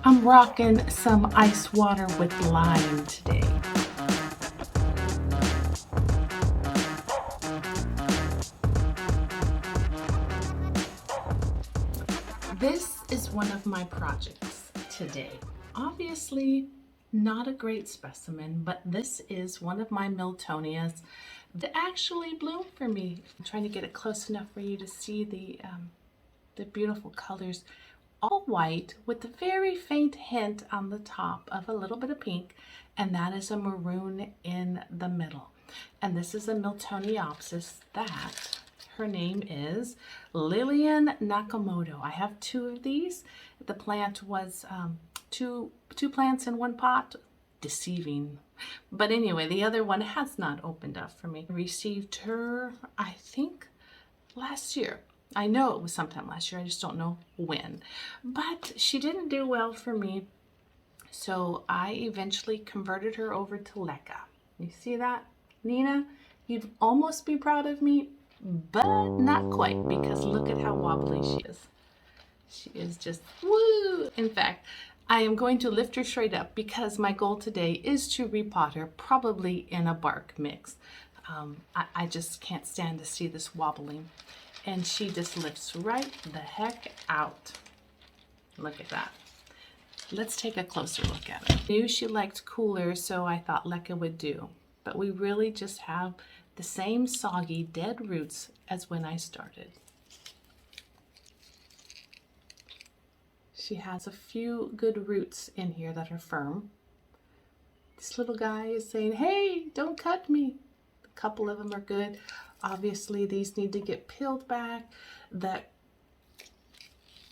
I'm rocking some ice water with lime today. This is one of my projects today. Obviously, not a great specimen, but this is one of my Miltonias that actually bloomed for me. I'm trying to get it close enough for you to see the beautiful colors. All white with a very faint hint on the top of a little bit of pink, and that is a maroon in the middle. And this is a Miltoniopsis that her name is Lillian Nakamoto. I have two of these. The plant was two plants in one pot. Deceiving. But anyway, the other one has not opened up for me. I received her, I think, last year. I know it was sometime last year, I just don't know when. But she didn't do well for me, so I eventually converted her over to Leca. You see that, Nina? You'd almost be proud of me, but not quite, because look at how wobbly she is. She is just woo! In fact, I am going to lift her straight up because my goal today is to repot her, probably in a bark mix. I just can't stand to see this wobbling. And she just lifts right the heck out. Look at that. Let's take a closer look at it. I knew she liked cooler, so I thought Leca would do. But we really just have the same soggy, dead roots as when I started. She has a few good roots in here that are firm. This little guy is saying, hey, don't cut me. A couple of them are good. Obviously, these need to get peeled back. That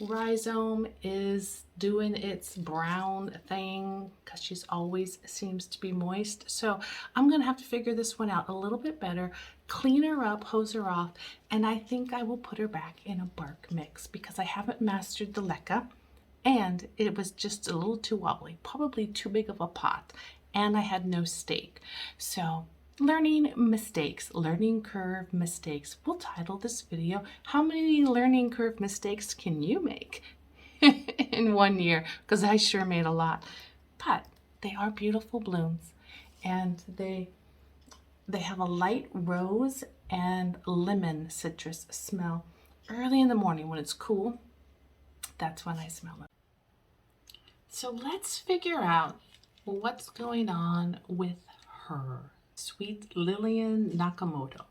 rhizome is doing its brown thing because she's always seems to be moist. So I'm going to have to figure this one out a little bit better, clean her up, hose her off, and I think I will put her back in a bark mix because I haven't mastered the Leca, and it was just a little too wobbly, probably too big of a pot, and I had no stake. So learning mistakes, learning curve mistakes. We'll title this video, how many learning curve mistakes can you make in 1 year? Because I sure made a lot. But they are beautiful blooms, and they have a light rose and lemon citrus smell. Early in the morning when it's cool, that's when I smell it. So let's figure out what's going on with her. Sweet Lillian Nakamoto.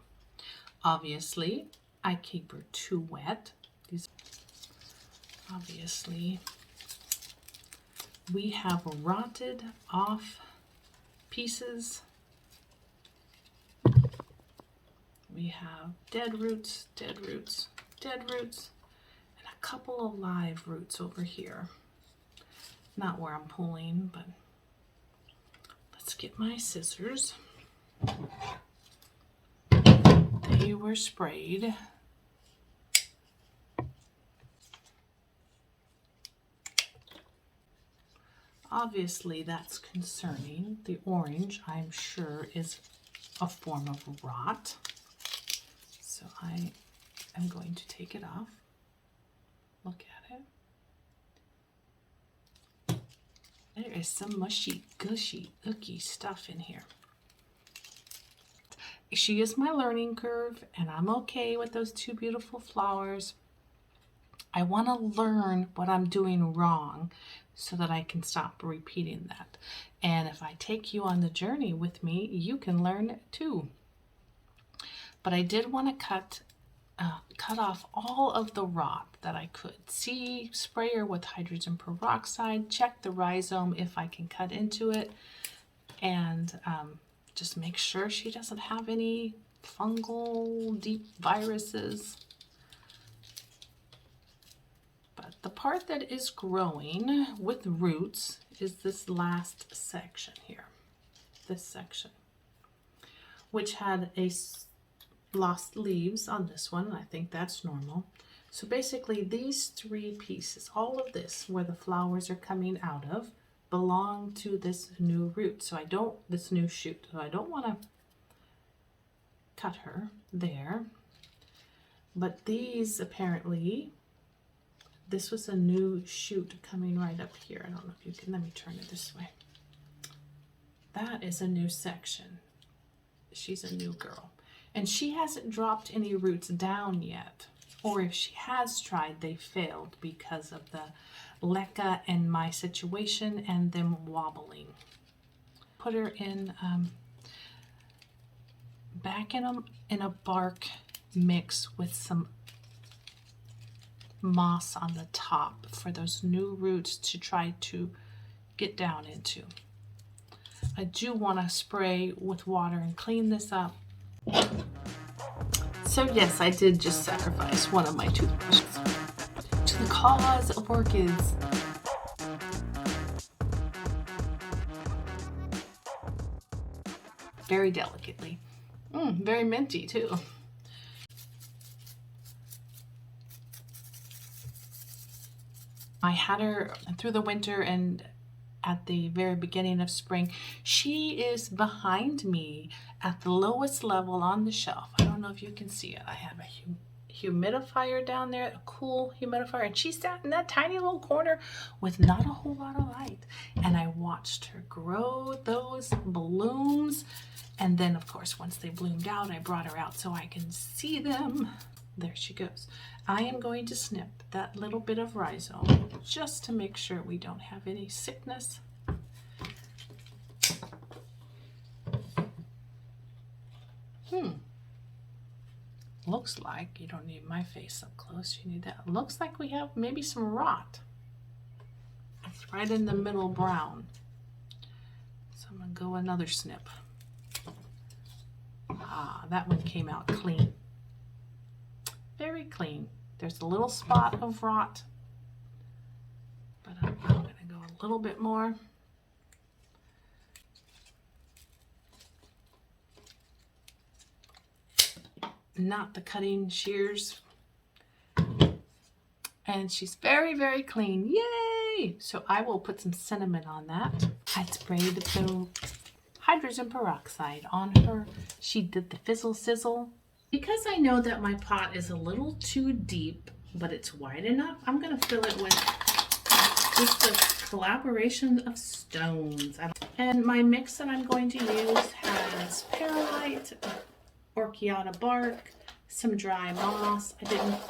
Obviously, I keep her too wet. Obviously, we have rotted off pieces. We have dead roots, dead roots, dead roots, and a couple of live roots over here. Not where I'm pulling, but let's get my scissors. They were sprayed. Obviously, that's concerning. The orange, I'm sure, is a form of rot. So I am going to take it off. Look at it. There is some mushy, gushy, ooky stuff in here. She is my learning curve, and I'm okay with those two beautiful flowers. I want to learn what I'm doing wrong so that I can stop repeating that. And if I take you on the journey with me, you can learn too. But I did want to cut off all of the rot that I could. See, spray her with hydrogen peroxide, check the rhizome if I can cut into it, and just make sure she doesn't have any fungal deep viruses. But the part that is growing with roots is this last section here, this section, which had lost leaves on this one. I think that's normal. So basically these three pieces, all of this where the flowers are coming out of, belong to this new root. So this new shoot. So I don't want to cut her there. But these apparently, This was a new shoot coming right up here. I don't know if you can, let me turn it this way. That is a new section. She's a new girl. And she hasn't dropped any roots down yet. Or if she has tried, they failed because of the Leca and my situation and them wobbling. Put her in, back in a bark mix with some moss on the top for those new roots to try to get down into. I do want to spray with water and clean this up. So yes, I did just sacrifice one of my toothbrushes to the cause of orchids. Very delicately. Very minty too. I had her through the winter and at the very beginning of spring. She is behind me at the lowest level on the shelf. I don't know if you can see it. I have a humidifier down there, a cool humidifier, and she sat in that tiny little corner with not a whole lot of light. And I watched her grow those blooms. And then, of course, once they bloomed out, I brought her out so I can see them. There she goes. I am going to snip that little bit of rhizome just to make sure we don't have any sickness. Looks like you don't need my face up close. You need that. Looks like we have maybe some rot. It's right in the middle brown. So I'm going to go another snip. Ah, that one came out clean. Very clean. There's a little spot of rot, but I'm going to go a little bit more. Not the cutting shears. And she's very, very clean. Yay! So I will put some cinnamon on that. I sprayed the hydrogen peroxide on her. She did the fizzle sizzle. Because I know that my pot is a little too deep, but it's wide enough, I'm going to fill it with just a collaboration of stones. And my mix that I'm going to use has perlite, orchiata bark, some dry moss.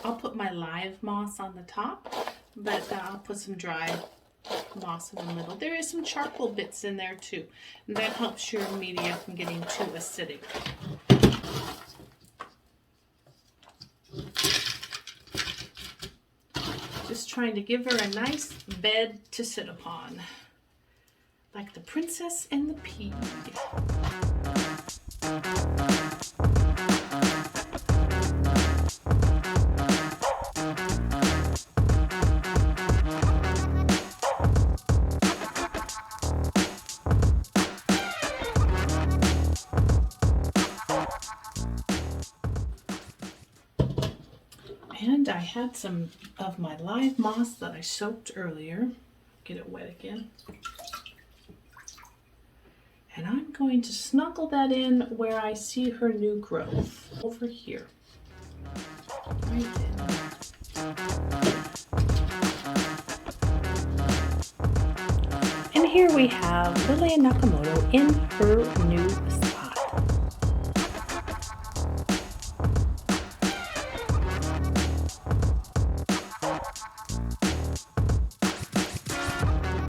I'll put my live moss on the top, but I'll put some dry moss in the middle. There is some charcoal bits in there too, and that helps your media from getting too acidic. Just trying to give her a nice bed to sit upon, like the Princess and the Pea. And I had some of my live moss that I soaked earlier. Get it wet again. And I'm going to snuggle that in where I see her new growth. Over here. Right in there. And here we have Lillian Nakamoto in her new